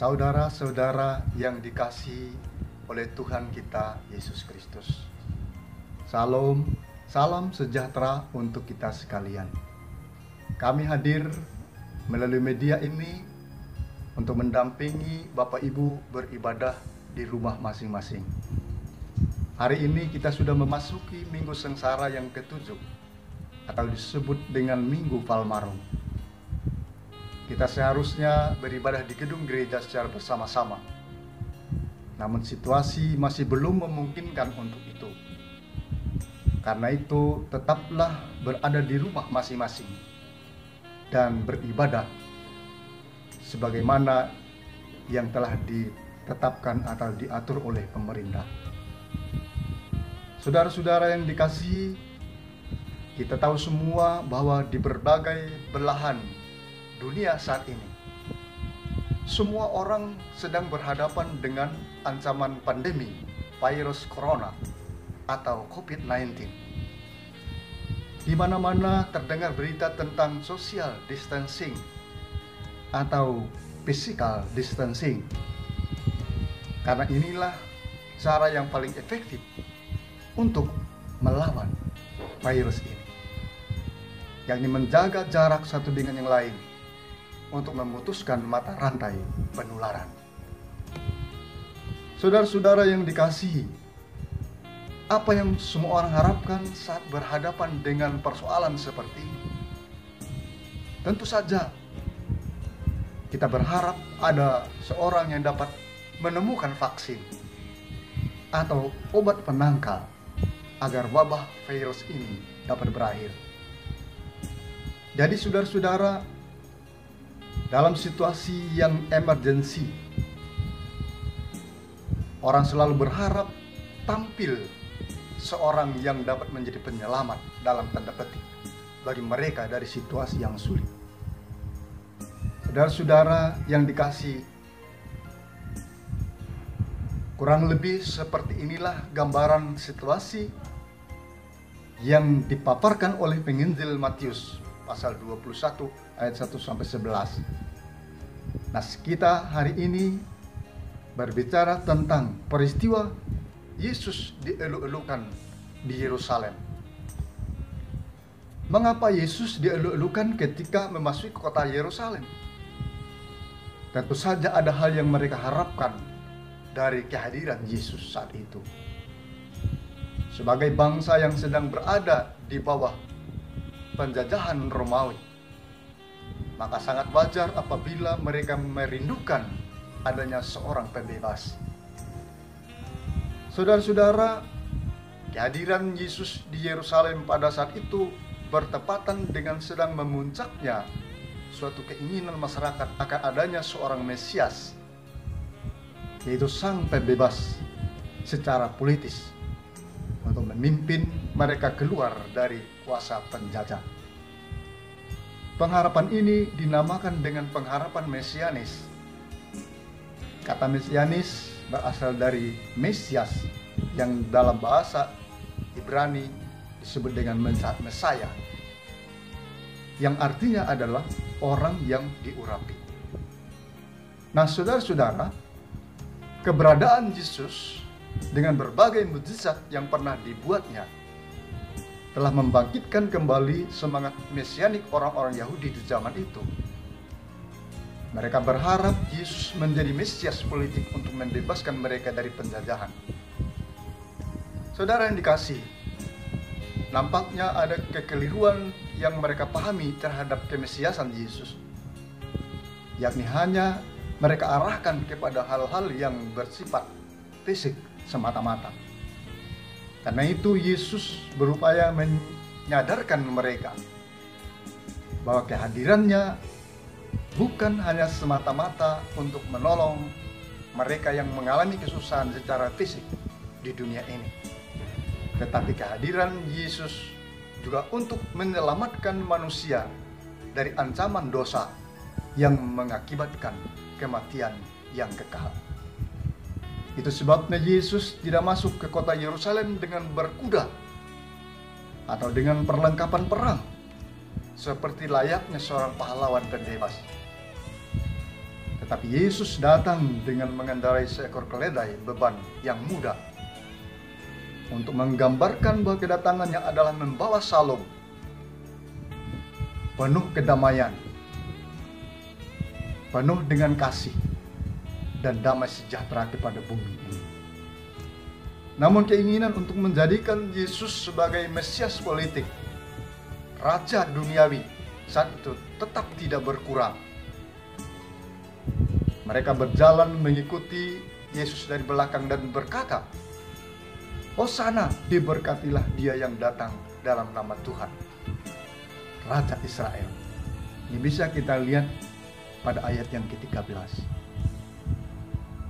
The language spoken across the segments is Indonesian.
Saudara-saudara yang dikasihi oleh Tuhan kita Yesus Kristus. Salam sejahtera untuk kita sekalian. Kami hadir melalui media ini untuk mendampingi Bapak Ibu beribadah di rumah masing-masing. Hari ini kita sudah memasuki Minggu Sengsara yang ke-7 atau disebut dengan Minggu Palmarum. Kita seharusnya beribadah di gedung gereja secara bersama-sama. Namun situasi masih belum memungkinkan untuk itu. Karena itu tetaplah berada di rumah masing-masing dan beribadah sebagaimana yang telah ditetapkan atau diatur oleh pemerintah. Saudara-saudara yang dikasihi, kita tahu semua bahwa di berbagai belahan dunia saat ini, semua orang sedang berhadapan dengan ancaman pandemi virus corona atau COVID-19. Di mana-mana terdengar berita tentang social distancing atau physical distancing. Karena inilah cara yang paling efektif untuk melawan virus ini, yakni menjaga jarak satu dengan yang lain untuk memutuskan mata rantai penularan. Saudara-saudara yang dikasihi, apa yang semua orang harapkan saat berhadapan dengan persoalan seperti ini? Tentu saja kita berharap ada seorang yang dapat menemukan vaksin atau obat penangkal agar wabah virus ini dapat berakhir. Jadi saudara-saudara, dalam situasi yang emergensi, orang selalu berharap tampil seorang yang dapat menjadi penyelamat dalam tanda petik bagi mereka dari situasi yang sulit. Saudara-saudara yang dikasihi, kurang lebih seperti inilah gambaran situasi yang dipaparkan oleh penginjil Matius pasal 21 ayat 1 sampai 11. Nah, kita hari ini berbicara tentang peristiwa Yesus dieluk-elukan di Yerusalem. Mengapa Yesus dieluk-elukan ketika memasuki kota Yerusalem? Tentu saja ada hal yang mereka harapkan dari kehadiran Yesus saat itu. Sebagai bangsa yang sedang berada di bawah penjajahan Romawi, maka sangat wajar apabila mereka merindukan adanya seorang pembebas. Saudara-saudara, kehadiran Yesus di Yerusalem pada saat itu bertepatan dengan sedang memuncaknya suatu keinginan masyarakat akan adanya seorang Mesias, yaitu sang pembebas secara politis untuk memimpin mereka keluar dari kuasa penjajah. Pengharapan ini dinamakan dengan pengharapan mesianis. Kata mesianis berasal dari Mesias yang dalam bahasa Ibrani disebut dengan Mesaya, yang artinya adalah orang yang diurapi. Nah, saudara-saudara, keberadaan Yesus dengan berbagai mukjizat yang pernah dibuatnya telah membangkitkan kembali semangat mesianik orang-orang Yahudi di zaman itu. Mereka berharap Yesus menjadi Mesias politik untuk membebaskan mereka dari penjajahan. Saudara yang dikasihi, nampaknya ada kekeliruan yang mereka pahami terhadap kemesiasan Yesus, yakni hanya mereka arahkan kepada hal-hal yang bersifat fisik semata-mata. Karena itu Yesus berupaya menyadarkan mereka bahwa kehadirannya bukan hanya semata-mata untuk menolong mereka yang mengalami kesusahan secara fisik di dunia ini, tetapi kehadiran Yesus juga untuk menyelamatkan manusia dari ancaman dosa yang mengakibatkan kematian yang kekal. Itu sebabnya Yesus tidak masuk ke kota Yerusalem dengan berkuda atau dengan perlengkapan perang seperti layaknya seorang pahlawan pembebas. Tapi Yesus datang dengan mengendarai seekor keledai beban yang mudah, untuk menggambarkan bahwa kedatangannya adalah membawa salom, penuh kedamaian, penuh dengan kasih dan damai sejahtera kepada bumi ini. Namun keinginan untuk menjadikan Yesus sebagai Mesias politik, Raja duniawi, saat itu tetap tidak berkurang. Mereka berjalan mengikuti Yesus dari belakang dan berkata, "Hosana, diberkatilah dia yang datang dalam nama Tuhan, Raja Israel." Ini bisa kita lihat pada ayat yang ke-13.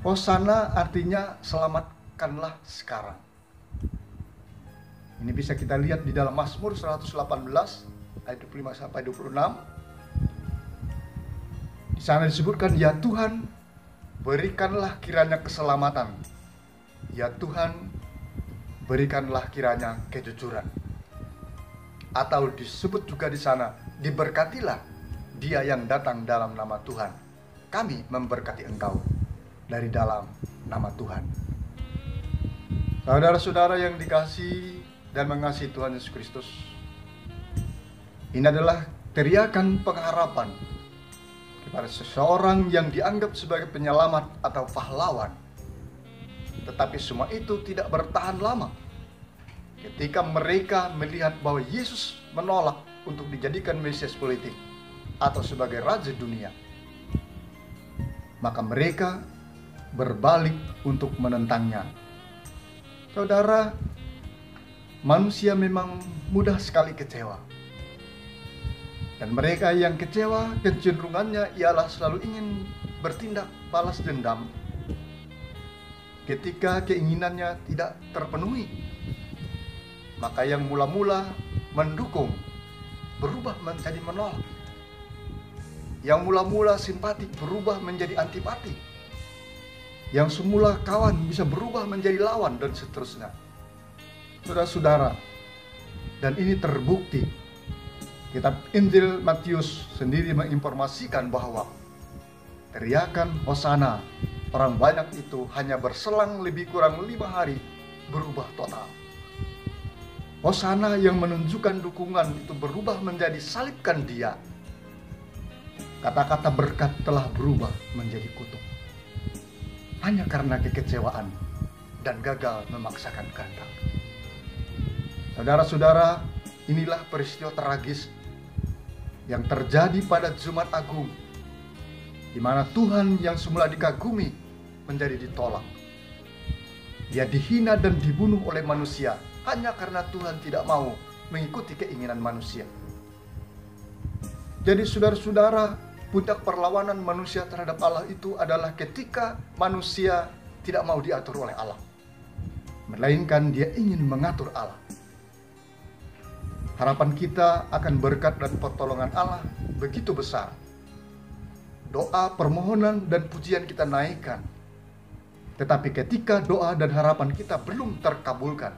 Hosana artinya selamatkanlah sekarang. Ini bisa kita lihat di dalam Mazmur 118 ayat 25 sampai 26. Di sana disebutkan, "Ya Tuhan, berikanlah kiranya keselamatan. Ya Tuhan, berikanlah kiranya kejujuran." Atau disebut juga di sana, "Diberkatilah dia yang datang dalam nama Tuhan. Kami memberkati engkau dari dalam nama Tuhan." Saudara-saudara yang dikasihi dan mengasihi Tuhan Yesus Kristus, ini adalah teriakan pengharapan kepada seseorang yang dianggap sebagai penyelamat atau pahlawan. Tetapi semua itu tidak bertahan lama. Ketika mereka melihat bahwa Yesus menolak untuk dijadikan Mesias politik atau sebagai Raja dunia, maka mereka berbalik untuk menentangnya. Saudara, manusia memang mudah sekali kecewa. Dan mereka yang kecewa, kecenderungannya ialah selalu ingin bertindak balas dendam ketika keinginannya tidak terpenuhi. Maka yang mula-mula mendukung berubah menjadi menolak. Yang mula-mula simpati berubah menjadi antipati. Yang semula kawan bisa berubah menjadi lawan, dan seterusnya. Saudara-saudara, dan ini terbukti. Kitab Injil Matius sendiri menginformasikan bahwa teriakan Hosana orang banyak itu hanya berselang lebih kurang 5 hari berubah total. Hosana yang menunjukkan dukungan itu berubah menjadi salibkan dia. Kata-kata berkat telah berubah menjadi kutuk. Hanya karena kekecewaan dan gagal memaksakan kehendak. Saudara-saudara, inilah peristiwa tragis yang terjadi pada Jumat Agung, di mana Tuhan yang semula dikagumi menjadi ditolak. Dia dihina dan dibunuh oleh manusia hanya karena Tuhan tidak mau mengikuti keinginan manusia. Jadi saudara-saudara, puncak perlawanan manusia terhadap Allah itu adalah ketika manusia tidak mau diatur oleh Allah, melainkan dia ingin mengatur Allah. Harapan kita akan berkat dan pertolongan Allah begitu besar. Doa, permohonan, dan pujian kita naikkan. Tetapi ketika doa dan harapan kita belum terkabulkan,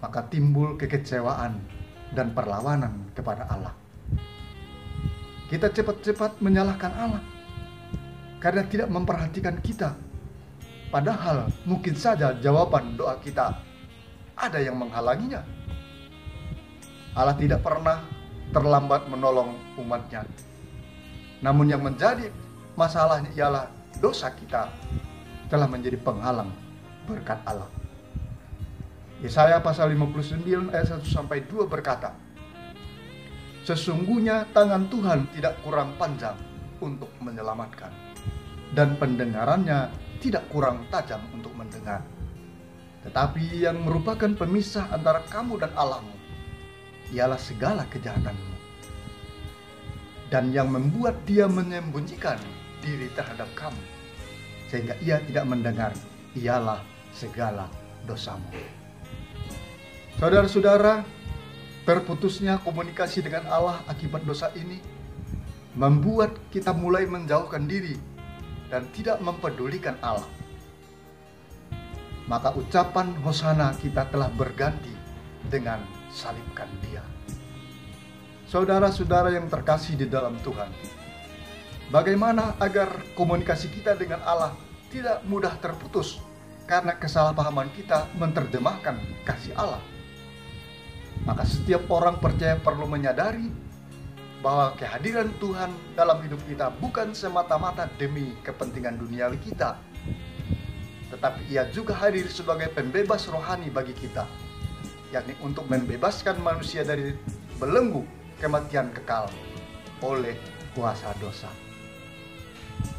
maka timbul kekecewaan dan perlawanan kepada Allah. Kita cepat-cepat menyalahkan Allah karena tidak memperhatikan kita. Padahal mungkin saja jawaban doa kita ada yang menghalanginya. Allah tidak pernah terlambat menolong umatnya. Namun yang menjadi masalahnya ialah dosa kita telah menjadi penghalang berkat Allah. Yesaya pasal 59 ayat 1-2 berkata, "Sesungguhnya tangan Tuhan tidak kurang panjang untuk menyelamatkan, dan pendengarannya tidak kurang tajam untuk mendengar. Tetapi yang merupakan pemisah antara kamu dan Allahmu ialah segala kejahatanmu. Dan yang membuat dia menyembunyikan diri terhadap kamu, sehingga ia tidak mendengar, ialah segala dosamu." Saudara-saudara, terputusnya komunikasi dengan Allah akibat dosa ini membuat kita mulai menjauhkan diri dan tidak mempedulikan Allah. Maka ucapan Hosana kita telah berganti dengan salibkan dia. Saudara-saudara yang terkasih di dalam Tuhan, Bagaimana agar komunikasi kita dengan Allah tidak mudah terputus karena kesalahpahaman kita menerjemahkan kasih Allah? Maka setiap orang percaya perlu menyadari bahwa kehadiran Tuhan dalam hidup kita bukan semata-mata demi kepentingan duniawi kita, tetapi Ia juga hadir sebagai pembebas rohani bagi kita, yakni untuk membebaskan manusia dari belenggu kematian kekal oleh kuasa dosa.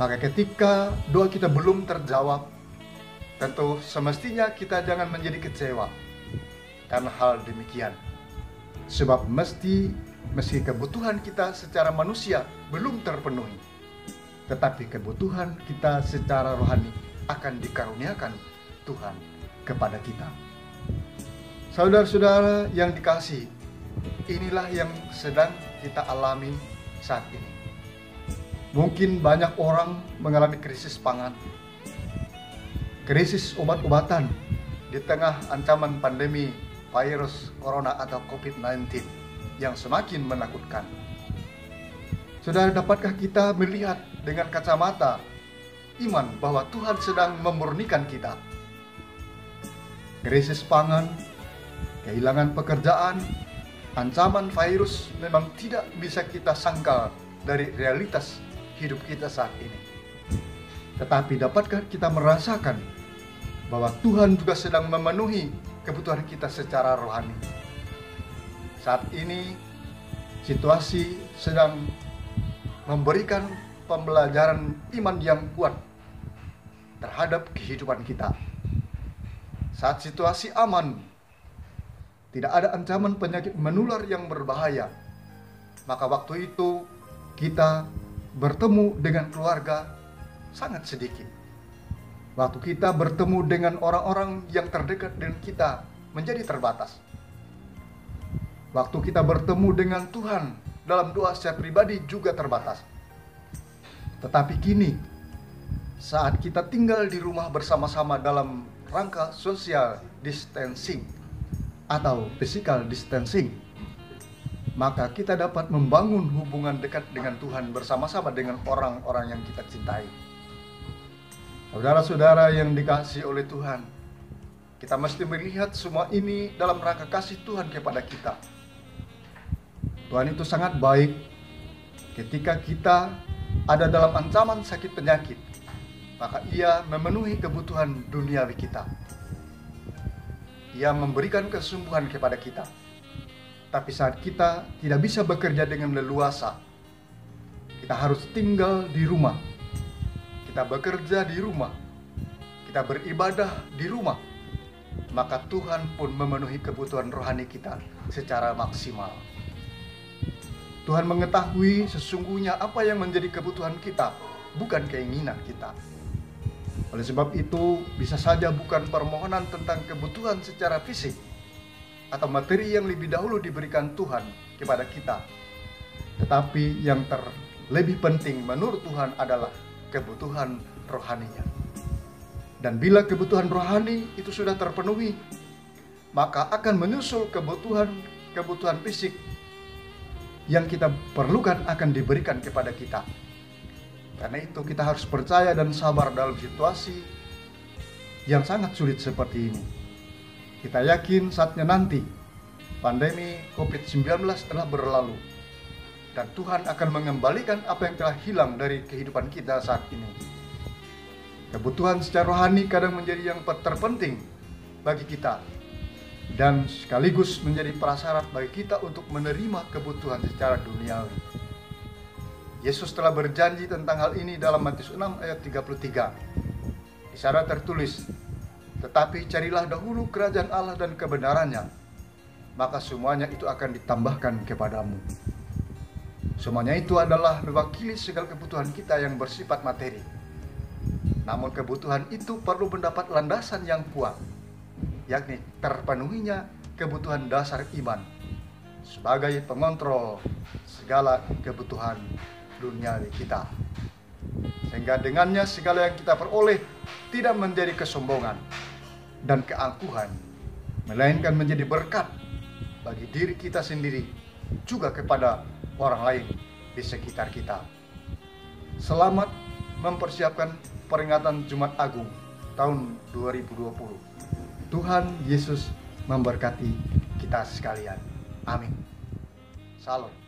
Maka ketika doa kita belum terjawab, tentu semestinya kita jangan menjadi kecewa karena hal demikian. Sebab meski kebutuhan kita secara manusia belum terpenuhi, tetapi kebutuhan kita secara rohani akan dikaruniakan Tuhan kepada kita. Saudara-saudara yang dikasihi, inilah yang sedang kita alami saat ini. Mungkin banyak orang mengalami krisis pangan, krisis obat-obatan di tengah ancaman pandemi virus corona atau COVID-19 yang semakin menakutkan. Saudara, dapatkah kita melihat dengan kacamata iman bahwa Tuhan sedang memurnikan kita? Krisis pangan, kehilangan pekerjaan, ancaman virus memang tidak bisa kita sangkal dari realitas hidup kita saat ini. Tetapi dapatkah kita merasakan bahwa Tuhan juga sedang memenuhi kebutuhan kita secara rohani? Saat ini situasi sedang memberikan pembelajaran iman yang kuat terhadap kehidupan kita. Saat situasi aman, tidak ada ancaman penyakit menular yang berbahaya, maka waktu itu kita bertemu dengan keluarga sangat sedikit. Waktu kita bertemu dengan orang-orang yang terdekat dengan kita menjadi terbatas. Waktu kita bertemu dengan Tuhan dalam doa secara pribadi juga terbatas. Tetapi kini, saat kita tinggal di rumah bersama-sama dalam rangka social distancing atau physical distancing, maka kita dapat membangun hubungan dekat dengan Tuhan bersama-sama dengan orang-orang yang kita cintai. Saudara-saudara yang dikasihi oleh Tuhan, kita mesti melihat semua ini dalam rangka kasih Tuhan kepada kita. Tuhan itu sangat baik ketika kita ada dalam ancaman sakit penyakit, maka Ia memenuhi kebutuhan duniawi kita. Ia memberikan kesembuhan kepada kita. Tapi saat kita tidak bisa bekerja dengan leluasa, kita harus tinggal di rumah, kita bekerja di rumah, kita beribadah di rumah, maka Tuhan pun memenuhi kebutuhan rohani kita secara maksimal. Tuhan mengetahui sesungguhnya apa yang menjadi kebutuhan kita, bukan keinginan kita. Oleh sebab itu, bisa saja bukan permohonan tentang kebutuhan secara fisik atau materi yang lebih dahulu diberikan Tuhan kepada kita, tetapi yang terlebih penting menurut Tuhan adalah kebutuhan rohaninya. Dan bila kebutuhan rohani itu sudah terpenuhi, maka akan menyusul kebutuhan fisik yang kita perlukan akan diberikan kepada kita. Karena itu kita harus percaya dan sabar dalam situasi yang sangat sulit seperti ini. Kita yakin saatnya nanti pandemi COVID-19 telah berlalu dan Tuhan akan mengembalikan apa yang telah hilang dari kehidupan kita saat ini. Kebutuhan secara rohani kadang menjadi yang terpenting bagi kita dan sekaligus menjadi prasyarat bagi kita untuk menerima kebutuhan secara duniawi. Yesus telah berjanji tentang hal ini dalam Matius 6 ayat 33. Di sana tertulis, "Tetapi carilah dahulu kerajaan Allah dan kebenarannya, maka semuanya itu akan ditambahkan kepadamu." Semuanya itu adalah mewakili segala kebutuhan kita yang bersifat materi. Namun kebutuhan itu perlu mendapat landasan yang kuat, yakni terpenuhinya kebutuhan dasar iman sebagai pengontrol segala kebutuhan duniawi kita. Sehingga dengannya segala yang kita peroleh tidak menjadi kesombongan dan keangkuhan, melainkan menjadi berkat bagi diri kita sendiri juga kepada orang lain di sekitar kita. Selamat mempersiapkan peringatan Jumat Agung tahun 2020. Tuhan Yesus memberkati kita sekalian. Amin. Salam.